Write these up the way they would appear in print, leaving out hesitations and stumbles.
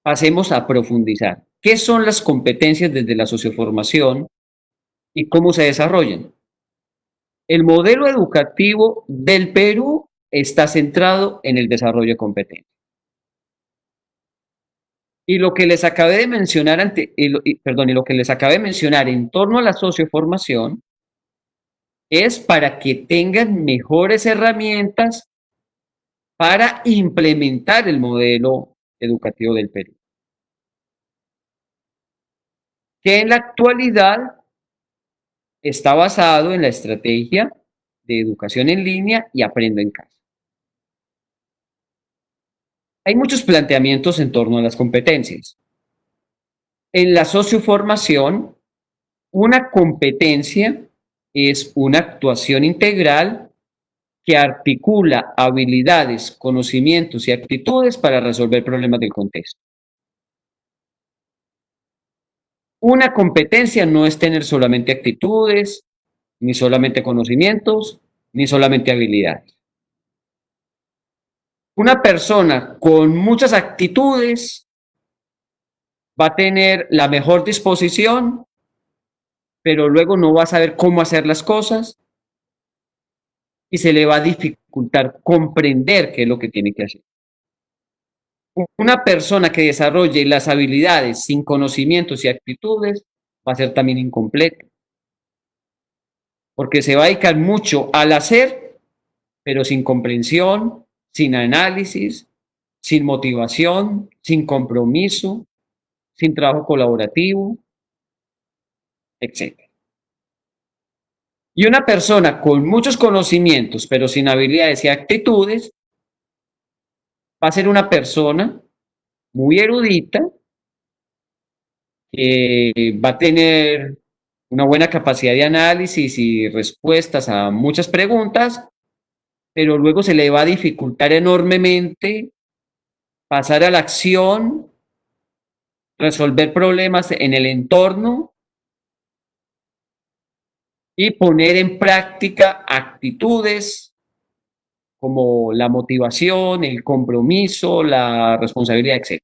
pasemos a profundizar. ¿Qué son las competencias desde la socioformación y cómo se desarrollan? El modelo educativo del Perú está centrado en el desarrollo de competencias. Y lo que les acabé de mencionar y lo que les acabé de mencionar en torno a la socioformación es para que tengan mejores herramientas para implementar el modelo educativo del Perú, que en la actualidad está basado en la estrategia de educación en línea y aprendo en casa. Hay muchos planteamientos en torno a las competencias. En la socioformación, una competencia es una actuación integral que articula habilidades, conocimientos y actitudes para resolver problemas del contexto. Una competencia no es tener solamente actitudes, ni solamente conocimientos, ni solamente habilidades. Una persona con muchas actitudes va a tener la mejor disposición, pero luego no va a saber cómo hacer las cosas y se le va a dificultar comprender qué es lo que tiene que hacer. Una persona que desarrolle las habilidades sin conocimientos y actitudes va a ser también incompleta, porque se va a dedicar mucho al hacer, pero sin comprensión, sin análisis, sin motivación, sin compromiso, sin trabajo colaborativo, etc. Y una persona con muchos conocimientos, pero sin habilidades y actitudes, va a ser una persona muy erudita, que va a tener una buena capacidad de análisis y respuestas a muchas preguntas, pero luego se le va a dificultar enormemente pasar a la acción, resolver problemas en el entorno y poner en práctica actitudes como la motivación, el compromiso, la responsabilidad, etc.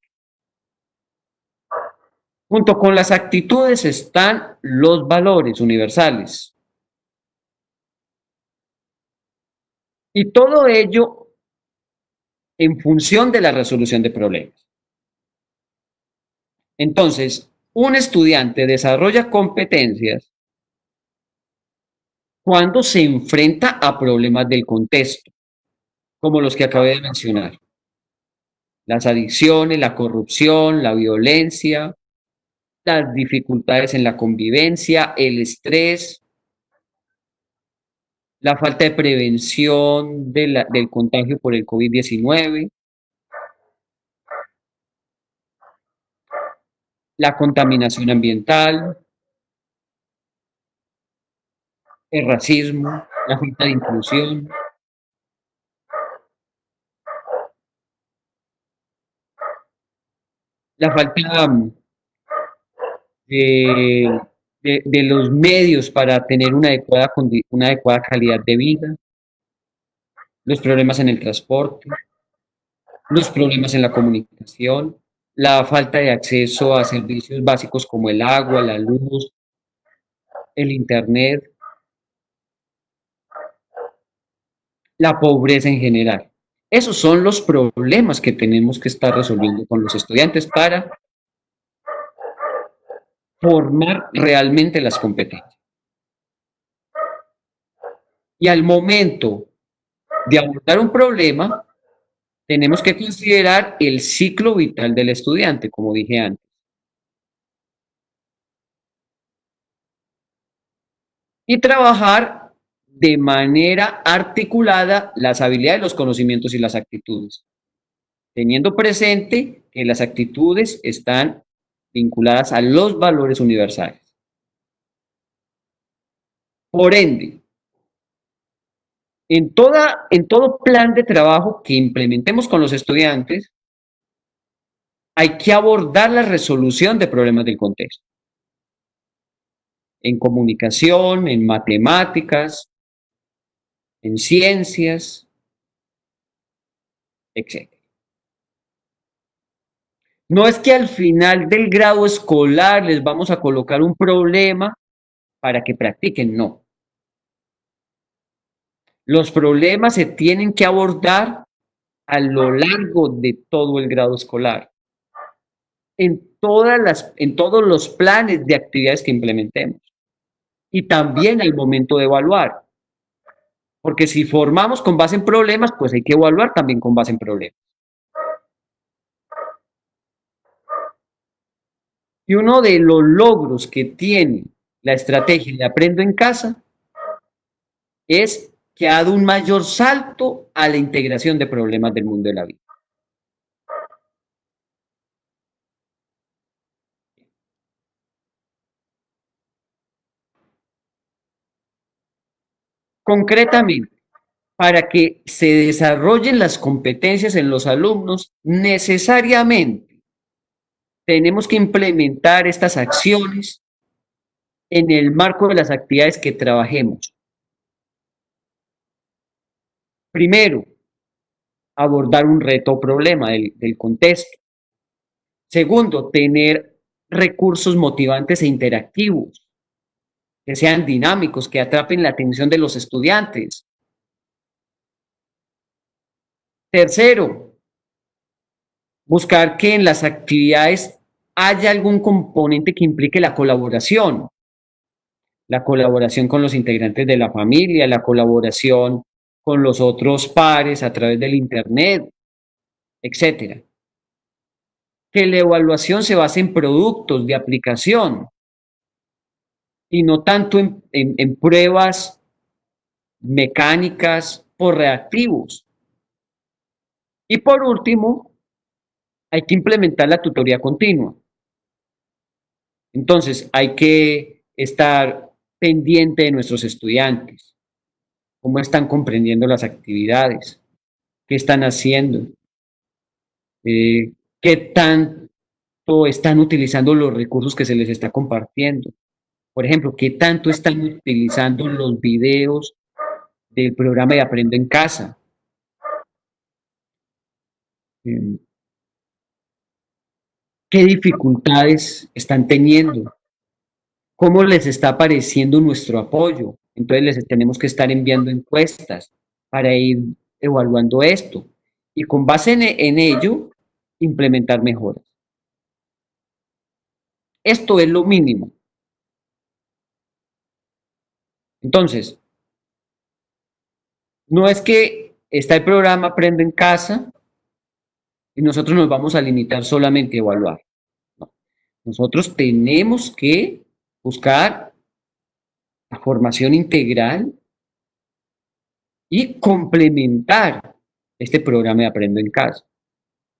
Junto con las actitudes están los valores universales. Y todo ello en función de la resolución de problemas. Entonces, un estudiante desarrolla competencias cuando se enfrenta a problemas del contexto, como los que acabé de mencionar. Las adicciones, la corrupción, la violencia, las dificultades en la convivencia, el estrés, la falta de prevención del contagio por el COVID-19, la contaminación ambiental, el racismo, la falta de inclusión, la falta de, de los medios para tener una adecuada calidad de vida, los problemas en el transporte, los problemas en la comunicación, la falta de acceso a servicios básicos como el agua, la luz, el internet, la pobreza en general. Esos son los problemas que tenemos que estar resolviendo con los estudiantes para formar realmente las competencias. Y al momento de abordar un problema, tenemos que considerar el ciclo vital del estudiante, como dije antes, y trabajar de manera articulada las habilidades, los conocimientos y las actitudes, teniendo presente que las actitudes están vinculadas a los valores universales. Por ende, en todo plan de trabajo que implementemos con los estudiantes, hay que abordar la resolución de problemas del contexto. En comunicación, en matemáticas, en ciencias, etc. No es que al final del grado escolar les vamos a colocar un problema para que practiquen, no. Los problemas se tienen que abordar a lo largo de todo el grado escolar, en todos los planes de actividades que implementemos y también al momento de evaluar, porque si formamos con base en problemas, pues hay que evaluar también con base en problemas. Y uno de los logros que tiene la estrategia de Aprendo en Casa es que ha dado un mayor salto a la integración de problemas del mundo de la vida. Concretamente, para que se desarrollen las competencias en los alumnos, necesariamente tenemos que implementar estas acciones en el marco de las actividades que trabajemos. Primero, abordar un reto o problema del contexto. Segundo, tener recursos motivantes e interactivos, que sean dinámicos, que atrapen la atención de los estudiantes. Tercero, buscar que en las actividades haya algún componente que implique la colaboración con los integrantes de la familia, la colaboración con los otros pares a través del Internet, etcétera. Que la evaluación se base en productos de aplicación y no tanto en pruebas mecánicas por reactivos. Y por último, hay que implementar la tutoría continua. Entonces, hay que estar pendiente de nuestros estudiantes, cómo están comprendiendo las actividades, qué están haciendo, qué tanto están utilizando los recursos que se les está compartiendo. Por ejemplo, qué tanto están utilizando los videos del programa de Aprendo en Casa. ¿Qué dificultades están teniendo? ¿Cómo les está pareciendo nuestro apoyo? Entonces les tenemos que estar enviando encuestas para ir evaluando esto y con base en ello implementar mejoras. Esto es lo mínimo. Entonces, no es que está el programa Aprende en Casa y nosotros nos vamos a limitar solamente a evaluar. No. Nosotros tenemos que buscar la formación integral y complementar este programa de Aprendo en Casa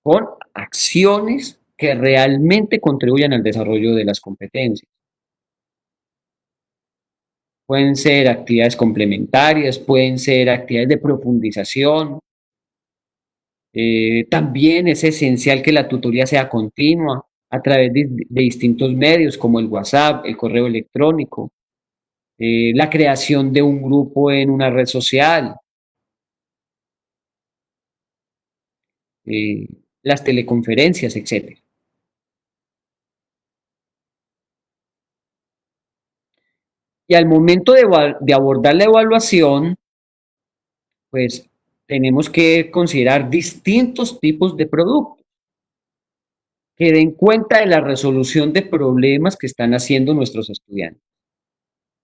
con acciones que realmente contribuyan al desarrollo de las competencias. Pueden ser actividades complementarias, pueden ser actividades de profundización. También es esencial que la tutoría sea continua a través de distintos medios como el WhatsApp, el correo electrónico, la creación de un grupo en una red social, eh, las teleconferencias, etcétera. Y al momento de abordar la evaluación, pues tenemos que considerar distintos tipos de productos que den cuenta de la resolución de problemas que están haciendo nuestros estudiantes.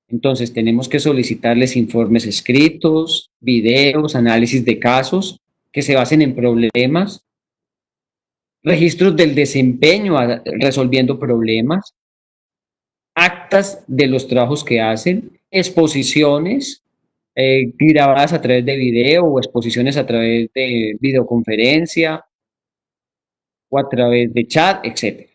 Entonces tenemos que solicitarles informes escritos, videos, análisis de casos que se basen en problemas, registros del desempeño resolviendo problemas, actas de los trabajos que hacen, exposiciones grabadas a través de video o exposiciones a través de videoconferencia o a través de chat, etcétera.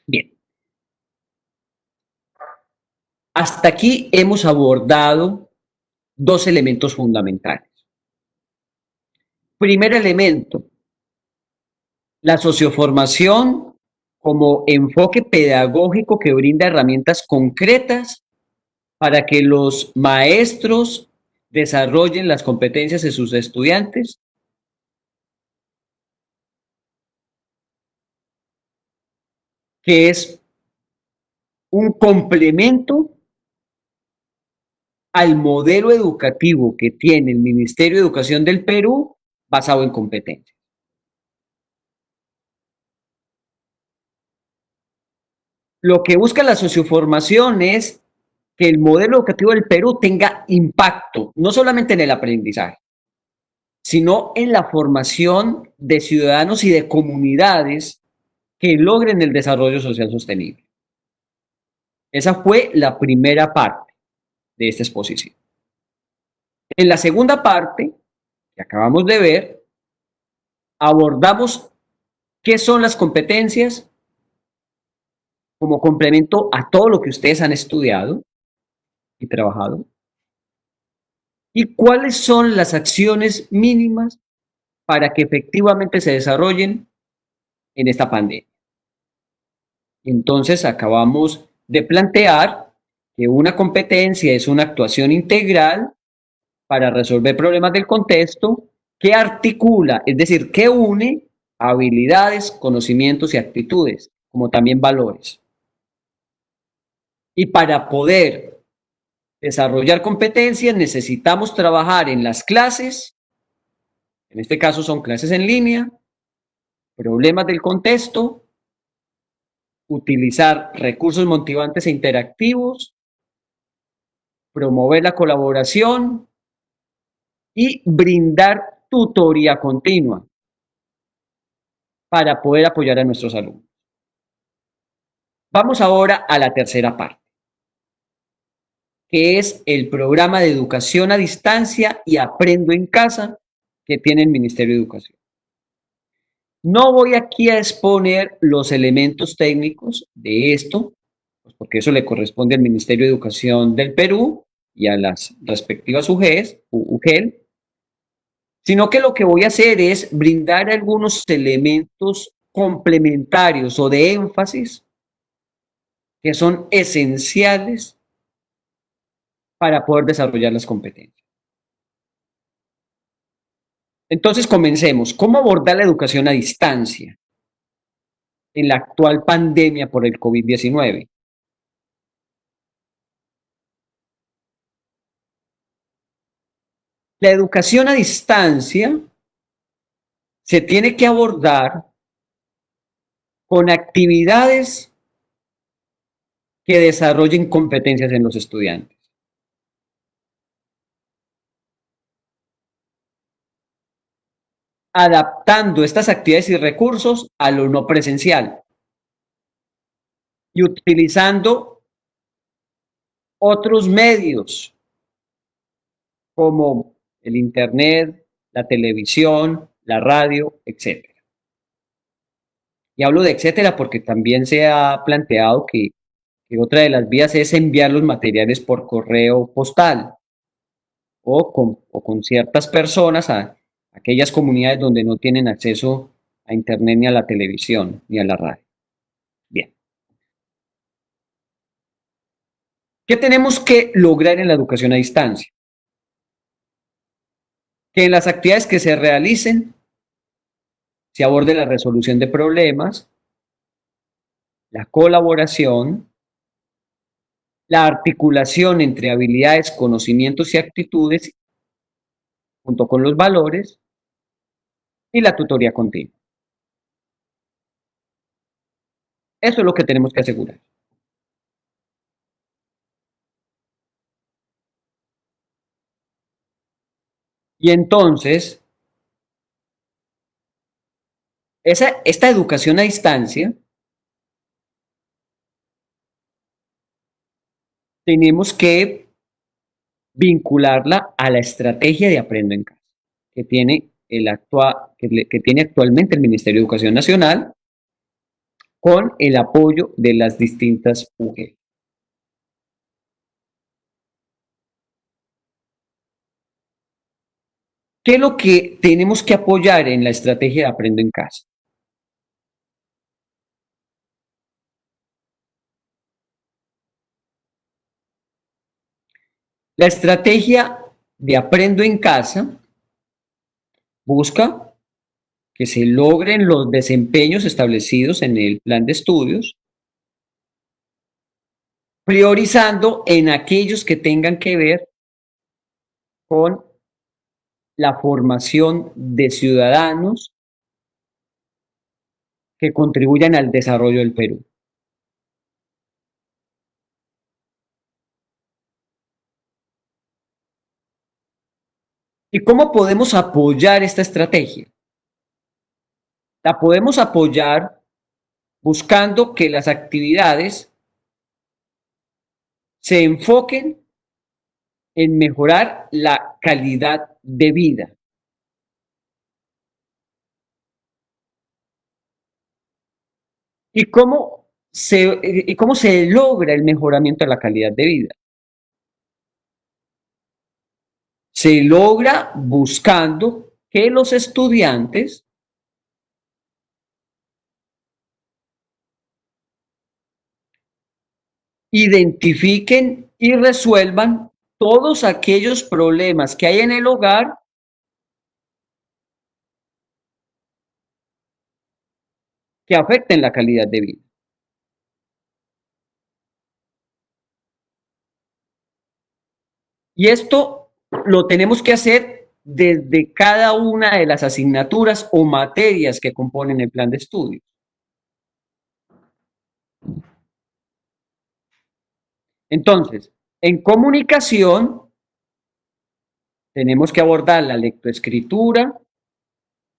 Bien, hasta aquí hemos abordado dos elementos fundamentales. Primer elemento, la socioformación como enfoque pedagógico que brinda herramientas concretas para que los maestros desarrollen las competencias de sus estudiantes, que es un complemento al modelo educativo que tiene el Ministerio de Educación del Perú basado en competencias. Lo que busca la socioformación es que el modelo educativo del Perú tenga impacto, no solamente en el aprendizaje, sino en la formación de ciudadanos y de comunidades que logren el desarrollo social sostenible. Esa fue la primera parte de esta exposición. En la segunda parte, que acabamos de ver, abordamos qué son las competencias como complemento a todo lo que ustedes han estudiado y trabajado, y cuáles son las acciones mínimas para que efectivamente se desarrollen en esta pandemia. Entonces acabamos de plantear que una competencia es una actuación integral para resolver problemas del contexto que articula, es decir, que une habilidades, conocimientos y actitudes, como también valores. Y para poder desarrollar competencias necesitamos trabajar en las clases, en este caso son clases en línea, problemas del contexto, utilizar recursos motivantes e interactivos, promover la colaboración y brindar tutoría continua para poder apoyar a nuestros alumnos. Vamos ahora a la tercera parte, que es el programa de educación a distancia y aprendo en casa que tiene el Ministerio de Educación. No voy aquí a exponer los elementos técnicos de esto, pues porque eso le corresponde al Ministerio de Educación del Perú y a las respectivas UGEL, sino que lo que voy a hacer es brindar algunos elementos complementarios o de énfasis que son esenciales para poder desarrollar las competencias. Entonces comencemos. ¿Cómo abordar la educación a distancia en la actual pandemia por el COVID-19? La educación a distancia se tiene que abordar con actividades que desarrollen competencias en los estudiantes. Adaptando estas actividades y recursos a lo no presencial y utilizando otros medios como el Internet, la televisión, la radio, etcétera. Y hablo de etcétera porque también se ha planteado que otra de las vías es enviar los materiales por correo postal o con ciertas personas a aquellas comunidades donde no tienen acceso a Internet ni a la televisión ni a la radio. Bien. ¿Qué tenemos que lograr en la educación a distancia? Que en las actividades que se realicen se aborde la resolución de problemas, la colaboración, la articulación entre habilidades, conocimientos y actitudes, junto con los valores, y la tutoría continua. Eso es lo que tenemos que asegurar. Y entonces, esta educación a distancia, tenemos que vincularla a la estrategia de Aprendo en Casa, que tiene, que tiene actualmente el Ministerio de Educación Nacional, con el apoyo de las distintas UG. ¿Qué es lo que tenemos que apoyar en la estrategia de Aprendo en Casa? La estrategia de aprendo en casa busca que se logren los desempeños establecidos en el plan de estudios, priorizando en aquellos que tengan que ver con la formación de ciudadanos que contribuyan al desarrollo del Perú. ¿Y cómo podemos apoyar esta estrategia? La podemos apoyar buscando que las actividades se enfoquen en mejorar la calidad de vida. ¿Y cómo se logra el mejoramiento de la calidad de vida? Se logra buscando que los estudiantes identifiquen y resuelvan todos aquellos problemas que hay en el hogar que afecten la calidad de vida. Y esto lo tenemos que hacer desde cada una de las asignaturas o materias que componen el plan de estudio. Entonces, en comunicación tenemos que abordar la lectoescritura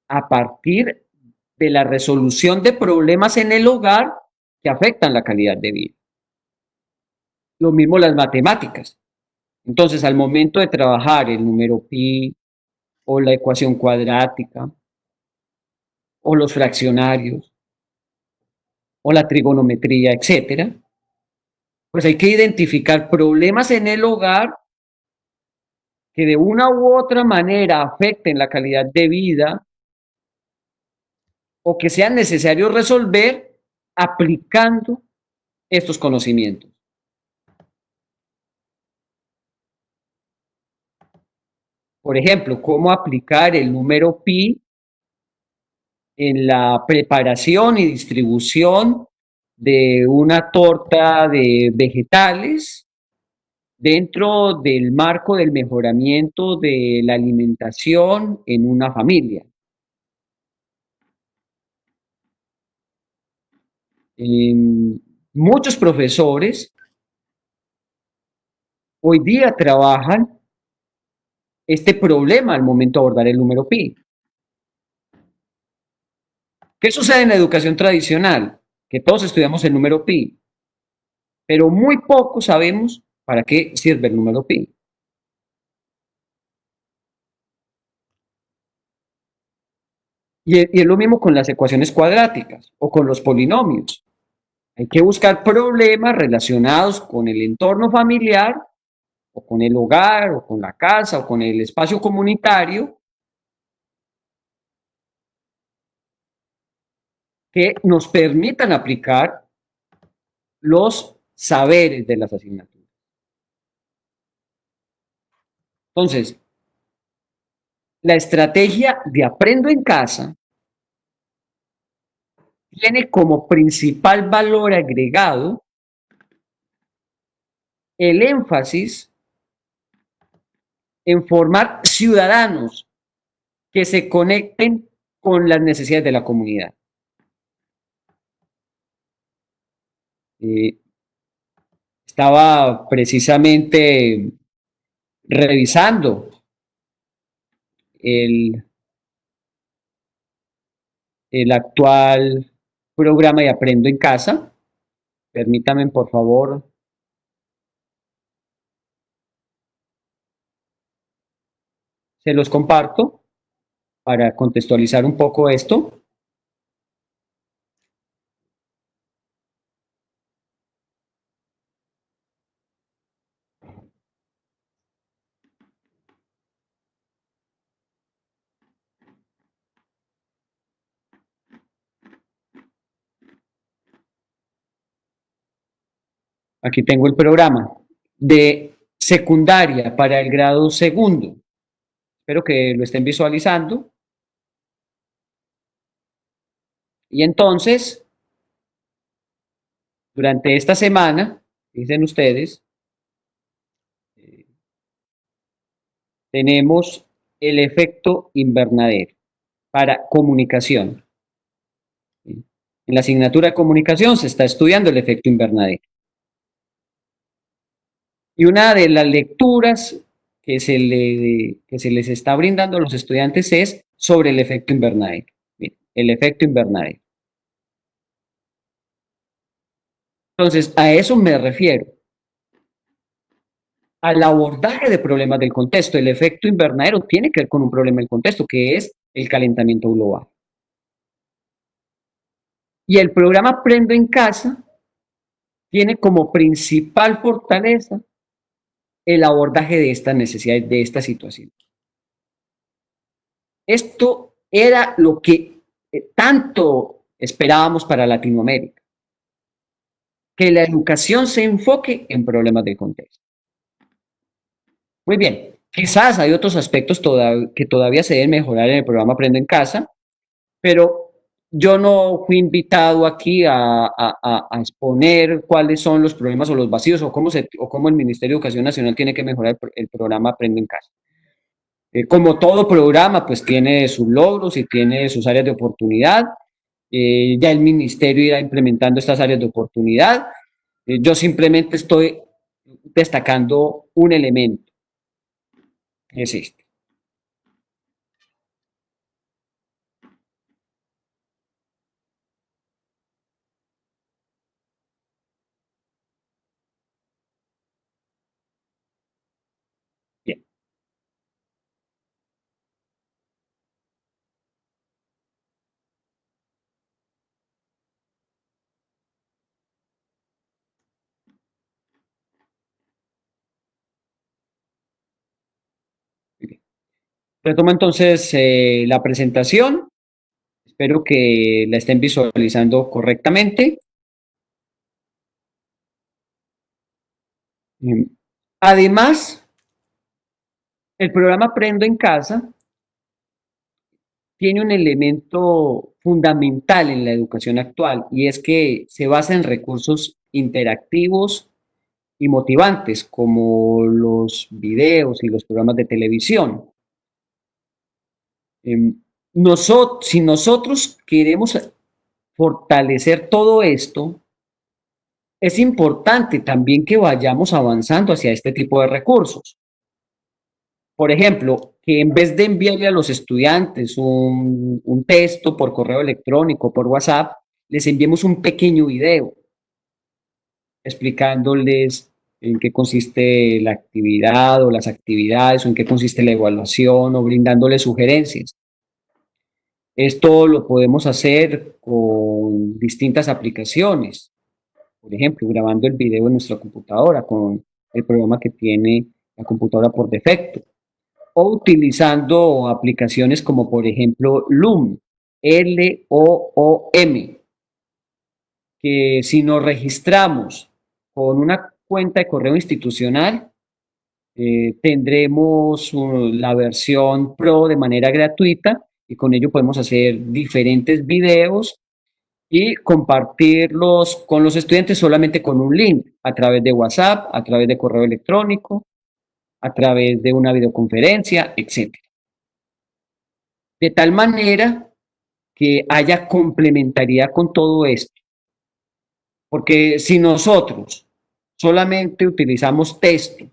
a partir de la resolución de problemas en el hogar que afectan la calidad de vida. Lo mismo las matemáticas. Entonces, al momento de trabajar el número pi o la ecuación cuadrática o los fraccionarios o la trigonometría, etcétera, pues hay que identificar problemas en el hogar que de una u otra manera afecten la calidad de vida o que sean necesarios resolver aplicando estos conocimientos. Por ejemplo, cómo aplicar el número pi en la preparación y distribución de una torta de vegetales dentro del marco del mejoramiento de la alimentación en una familia. Muchos profesores hoy día trabajan este problema al momento de abordar el número pi. ¿Qué sucede en la educación tradicional? Que todos estudiamos el número pi, pero muy poco sabemos para qué sirve el número pi. Y es lo mismo con las ecuaciones cuadráticas o con los polinomios. Hay que buscar problemas relacionados con el entorno familiar o con el hogar o con la casa o con el espacio comunitario que nos permitan aplicar los saberes de las asignaturas. Entonces, la estrategia de aprendo en casa tiene como principal valor agregado el énfasis en formar ciudadanos que se conecten con las necesidades de la comunidad. Eh, Estaba precisamente revisando el, el actual programa de Aprendo en Casa. Permítame, por favor, se los comparto para contextualizar un poco esto. Aquí tengo el programa de secundaria para el grado segundo. Espero que lo estén visualizando. Y entonces, durante esta semana, dicen ustedes, tenemos el efecto invernadero para comunicación. En la asignatura de comunicación se está estudiando el efecto invernadero. Y una de las lecturas que se les está brindando a los estudiantes es sobre el efecto invernadero. El efecto invernadero. Entonces, a eso me refiero. Al abordaje de problemas del contexto. El efecto invernadero tiene que ver con un problema del contexto, que es el calentamiento global. Y el programa Aprendo en Casa tiene como principal fortaleza el abordaje de estas necesidades, de esta situación. Esto era lo que tanto esperábamos para Latinoamérica, que la educación se enfoque en problemas del contexto. Muy bien, quizás hay otros aspectos que todavía se deben mejorar en el programa Aprendo en Casa, pero yo no fui invitado aquí a exponer cuáles son los problemas o los vacíos o cómo el Ministerio de Educación Nacional tiene que mejorar el programa Aprendo en Casa. Como todo programa, pues tiene sus logros y tiene sus áreas de oportunidad. Ya el ministerio irá implementando estas áreas de oportunidad. Yo simplemente estoy destacando un elemento que existe. Bien. Retomo entonces la presentación. Espero que la estén visualizando correctamente. Además, el programa Aprendo en Casa tiene un elemento fundamental en la educación actual y es que se basa en recursos interactivos y motivantes como los videos y los programas de televisión. Si nosotros queremos fortalecer todo esto, es importante también que vayamos avanzando hacia este tipo de recursos. Por ejemplo, que en vez de enviarle a los estudiantes un texto por correo electrónico, por WhatsApp, les enviemos un pequeño video explicándoles en qué consiste la actividad o las actividades o en qué consiste la evaluación o brindándoles sugerencias. Esto lo podemos hacer con distintas aplicaciones. Por ejemplo, grabando el video en nuestra computadora con el programa que tiene la computadora por defecto. O utilizando aplicaciones como por ejemplo Loom, Loom, que si nos registramos con una cuenta de correo institucional, tendremos la versión Pro de manera gratuita y con ello podemos hacer diferentes videos y compartirlos con los estudiantes solamente con un link a través de WhatsApp, a través de correo electrónico, a través de una videoconferencia, etcétera. De tal manera que haya complementariedad con todo esto. Porque si nosotros solamente utilizamos texto,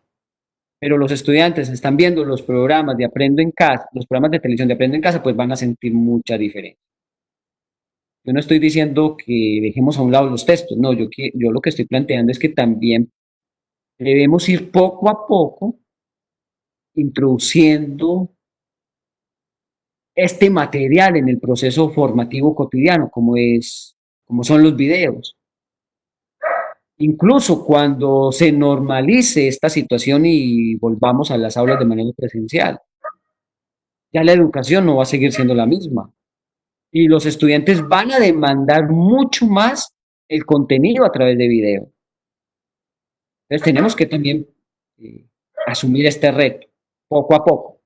pero los estudiantes están viendo los programas de Aprendo en Casa, los programas de televisión de Aprendo en Casa, pues van a sentir mucha diferencia. Yo no estoy diciendo que dejemos a un lado los textos, no, yo lo que estoy planteando es que también debemos ir poco a poco introduciendo este material en el proceso formativo cotidiano, como son los videos. Incluso cuando se normalice esta situación y volvamos a las aulas de manera presencial, ya la educación no va a seguir siendo la misma y los estudiantes van a demandar mucho más el contenido a través de video. Entonces tenemos que también asumir este reto, poco a poco.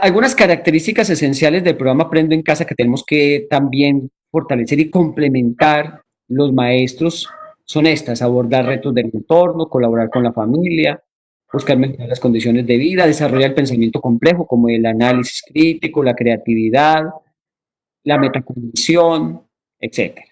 Algunas características esenciales del programa Aprendo en Casa que tenemos que también fortalecer y complementar los maestros son estas: abordar retos del entorno, colaborar con la familia, buscar mejorar las condiciones de vida, desarrollar el pensamiento complejo como el análisis crítico, la creatividad, la metacognición, etcétera.